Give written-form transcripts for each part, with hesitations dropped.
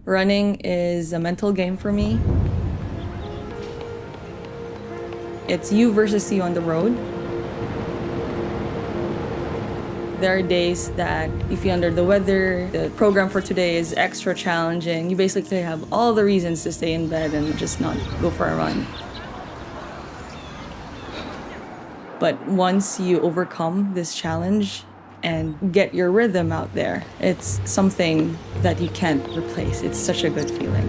Running is a mental game for me. It's you versus you on the road. There are days that you feel under the weather, the program for today is extra challenging. You basically have all the reasons to stay in bed and just not go for a run. But once you overcome this challenge and get your rhythm out there, it's something that you can't replace. It's such a good feeling.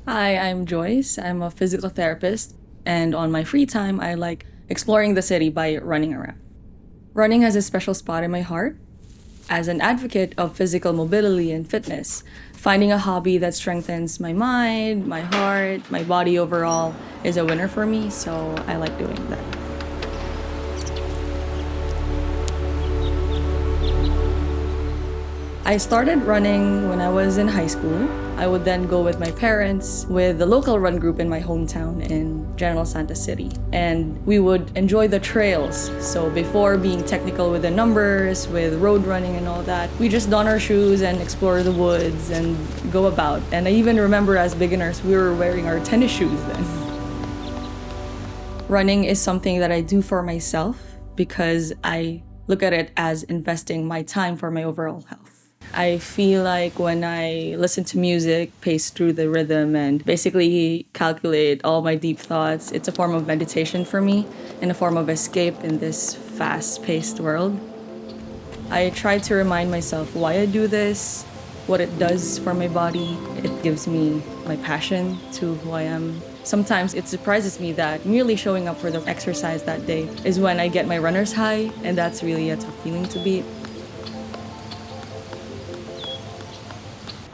Hi, I'm Joyce. I'm a physical therapist, and on my free time, I like exploring the city by running around. Running has a special spot in my heart. As an advocate of physical mobility and fitness, finding a hobby that strengthens my mind, my heart, my body overall is a winner for me, so I like doing that. I started running when I was in high school. I would then go with my parents with the local run group in my hometown in General Santos City. And we would enjoy the trails. So before being technical with the numbers, with road running and all that, we just don our shoes and explore the woods and go about. And I even remember as beginners, we were wearing our tennis shoes then. Running is something that I do for myself because I look at it as investing my time for my overall health. I feel like when I listen to music, pace through the rhythm, and basically calculate all my deep thoughts, it's a form of meditation for me and a form of escape in this fast-paced world. I try to remind myself why I do this, what it does for my body. It gives me my passion to who I am. Sometimes it surprises me that merely showing up for the exercise that day is when I get my runner's high, and that's really a tough feeling to beat.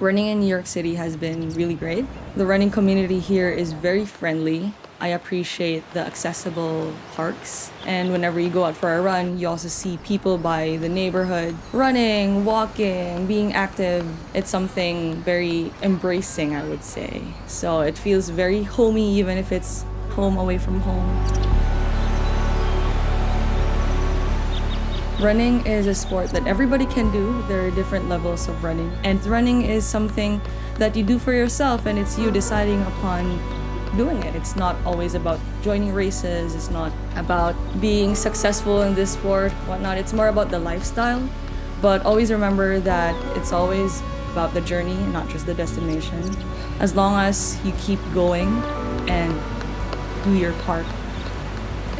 Running in New York City has been really great. The running community here is very friendly. I appreciate the accessible parks. And whenever you go out for a run, you also see people by the neighborhood running, walking, being active. It's something very embracing, I would say. So it feels very homey, even if it's home away from home. Running is a sport that everybody can do. There are different levels of running. And running is something that you do for yourself, and it's you deciding upon doing it. It's not always about joining races. It's not about being successful in this sport, whatnot. It's more about the lifestyle. But always remember that it's always about the journey and not just the destination. As long as you keep going and do your part,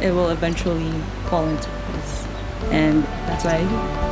it will eventually fall into place. And that's what I do.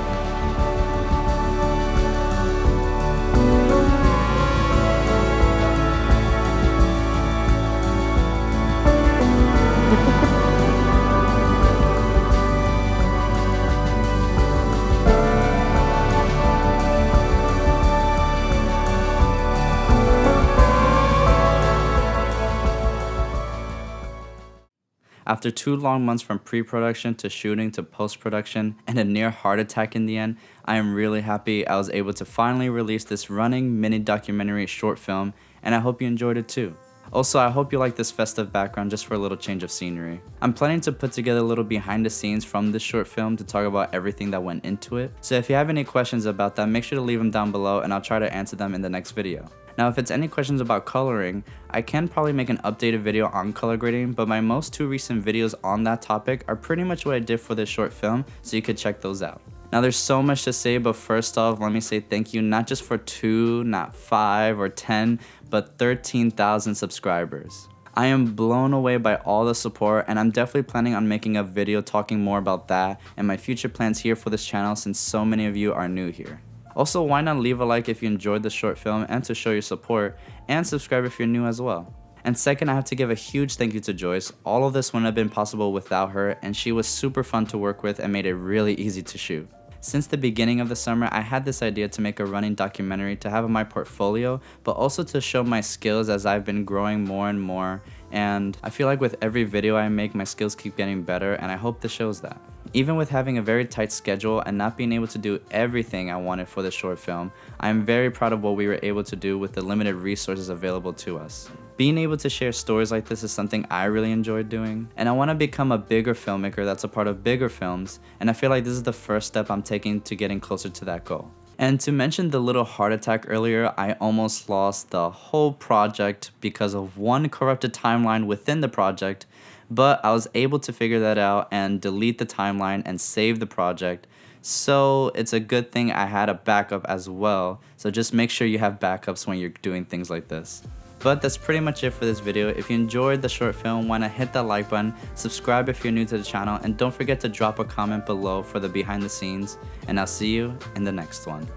After 2 long months from pre-production to shooting to post-production and a near heart attack in the end, I am really happy I was able to finally release this running mini documentary short film, and I hope you enjoyed it too. Also, I hope you like this festive background just for a little change of scenery. I'm planning to put together a little behind the scenes from this short film to talk about everything that went into it. So if you have any questions about that, make sure to leave them down below and I'll try to answer them in the next video. Now, if it's any questions about coloring, I can probably make an updated video on color grading, but my most 2 recent videos on that topic are pretty much what I did for this short film, so you could check those out. Now, there's so much to say, but first off, let me say thank you not just for 2, not 5 or 10, but 13,000 subscribers. I am blown away by all the support, and I'm definitely planning on making a video talking more about that and my future plans here for this channel since so many of you are new here. Also, why not leave a like if you enjoyed the short film and to show your support, and subscribe if you're new as well. And second, I have to give a huge thank you to Joyce. All of this wouldn't have been possible without her, and she was super fun to work with and made it really easy to shoot. Since the beginning of the summer, I had this idea to make a running documentary to have in my portfolio, but also to show my skills as I've been growing more and more, and I feel like with every video I make, my skills keep getting better, and I hope this shows that. Even with having a very tight schedule and not being able to do everything I wanted for the short film, I am very proud of what we were able to do with the limited resources available to us. Being able to share stories like this is something I really enjoyed doing, and I want to become a bigger filmmaker that's a part of bigger films, and I feel like this is the first step I'm taking to getting closer to that goal. And to mention the little heart attack earlier, I almost lost the whole project because of one corrupted timeline within the project, but I was able to figure that out and delete the timeline and save the project. So it's a good thing I had a backup as well. So just make sure you have backups when you're doing things like this. But that's pretty much it for this video. If you enjoyed the short film, why not hit that like button, subscribe if you're new to the channel, and don't forget to drop a comment below for the behind the scenes, and I'll see you in the next one.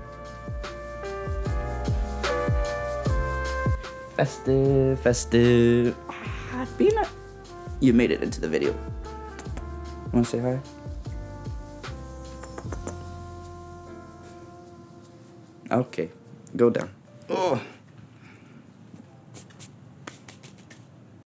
Festive, festive. Ah, Peanut. You made it into the video. Wanna say hi? Okay, go down. Oh.